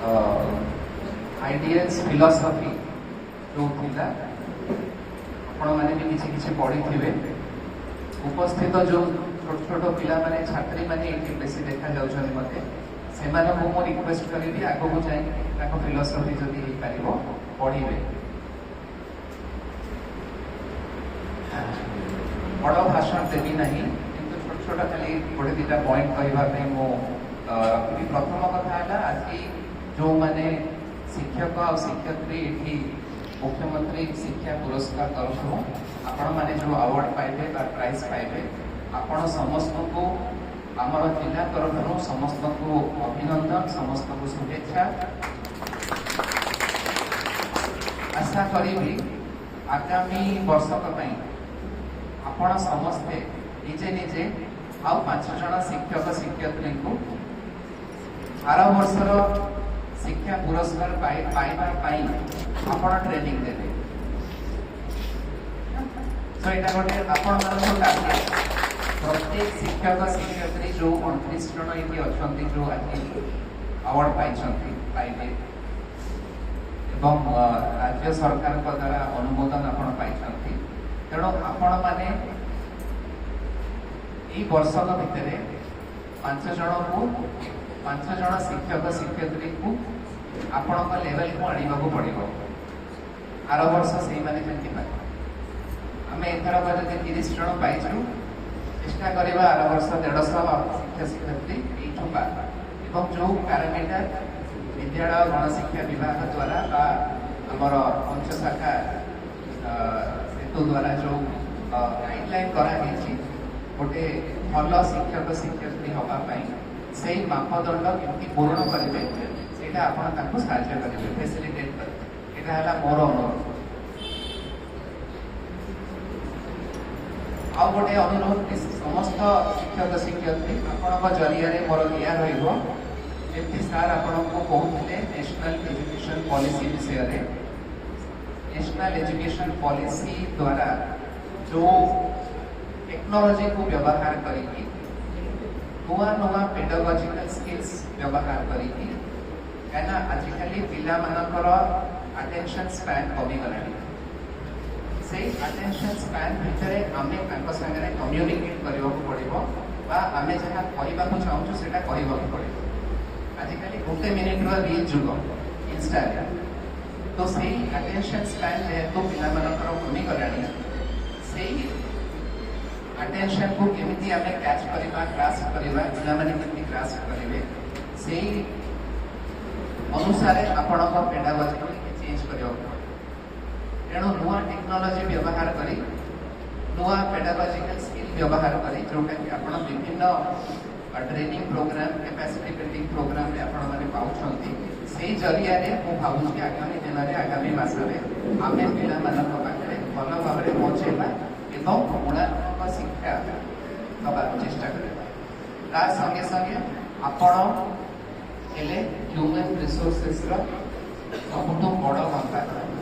ideals philosophy जो थिला आपण माने भी किछि किछि पढ़ी थिबे उपस्थित जो छोट छोट पिला माने छात्री माने एठी बेसी देखा जाउछन मते सेमाने को रिक्वेस्ट करी आगो को जाई ताको फिलोसफी जदी हे पारिबो पढ़िबे बड़ भाषण देवी नहीं किंतु छोट छोट खाली गोटे दुटा पॉइंट कहवाई मो रखी प्रथम कथा है आज जो माने शिक्षक और शिक्षयित्री ये मुख्यमंत्री शिक्षा पुरस्कार तरफ आपण माने जो अवार्ड पाइबे प्राइज पाइबे आपण समस्त को आमर जिला तरफ समस्त को अभिनंदन समस्त को शुभेच्छा आशा करी आगामी वर्षक आपण समस्ते निजे निजे आउ 5 जन शिक्षक शिक्षयित्री को आर वर्षर शिक्षा पुरस्कार पाइबा आपण ट्रेनिंग देवे तो यहाँ गोटे आपण टार्गेट प्रत्येक शिक्षक शिक्षयित्री जो 29 जन ये अच्छा जो आज अवार्ड पाइबे राज्य सरकार द्वारा अनुमोदन आपण पाई तेणु आपण माने वर्षक भितर 5 जन को 5 जन शिक्षक शिक्षयित्री को आपण लेवल को आने को पड़ो आर वर्ष से आम एथर जब 30 जन पाइलु चेष्टा करवा आर वर्ष 150 शिक्षक शिक्षयित्री ये जो पैरामीटर विद्यालय गणशिक्षा विभाग द्वारा आमर पंचशाखा सेतु द्वारा जो गाइडलाइन कराई गोटे भल शिक्षक शिक्षयित्री हाँपाई से मापदंड केमती पूरण करेंगे ସେଇଟା ଆପଣ ତାଙ୍କୁ ସାହାଯ୍ୟ କରିବେ ଫେସିଲିଟେଟ୍ କରିବେ ଏଇଟା ହେଲା ମୋର ଅନୁରୋଧ ଆଉ ଗୋଟେ ଅନୁରୋଧ ସମସ୍ତ ଶିକ୍ଷକ ଶିକ୍ଷୟିତ୍ରୀ ଆପଣଙ୍କ ଜରିଆରେ ମୋର ଏଇଆ ରହିବ ଯେମିତି ସାର୍ ଆପଣଙ୍କୁ କହୁଥିଲେ ନ୍ୟାସନାଲ ଏଜୁକେସନ ପଲିସି ବିଷୟରେ न्याशनल एजुकेशन पॉलिसी द्वारा जो टेक्नोलॉजी को व्यवहार करी नुआ नुआ पेडागॉजिकल स्किल्स व्यवहार करी कहना आजिकल पिला मानकर अटेंशन स्पैन कमी गलानी से अटेंशन स्पैन भितर आमे तांको संगे कम्युनिकेट करबा पड़िबो बा आमे जहा कहबा को चाहू सेटा कहबा पड़िबो आजिकल 1 मिनिट रो रील जुग इंस्टाग्राम तो से अटेंशन स्पैन जेहेतु पिला मानकर कमी गलानी से अटेंशन को केमिति आमे कैच करबा ग्रास्प करबा पिला माने केमिति ग्रास्प करिवे से अनुसार आपणक पेडागॉजी को चेंज करबा तेणु नुआ टेक्नोलॉजी व्यवहार करी नुआ पेडागॉजिकल स्किल व्यवहार करी जोटा कि आपण विभिन्न training programme capacity building programme रे आपण माने पाउछंती से जरिया रे मु भाबुछ कि आगामी दिन रे आगामी मास रे आमे पिला मानक पाखरे भल भाबरे पहुंचेबा एवं गुणात्मक शिक्षा दबा चेष्टा करबा ता संगे संगे आपण हेले ह्यूमन रिसोर्सेस रो सबुठु बड़ भंडार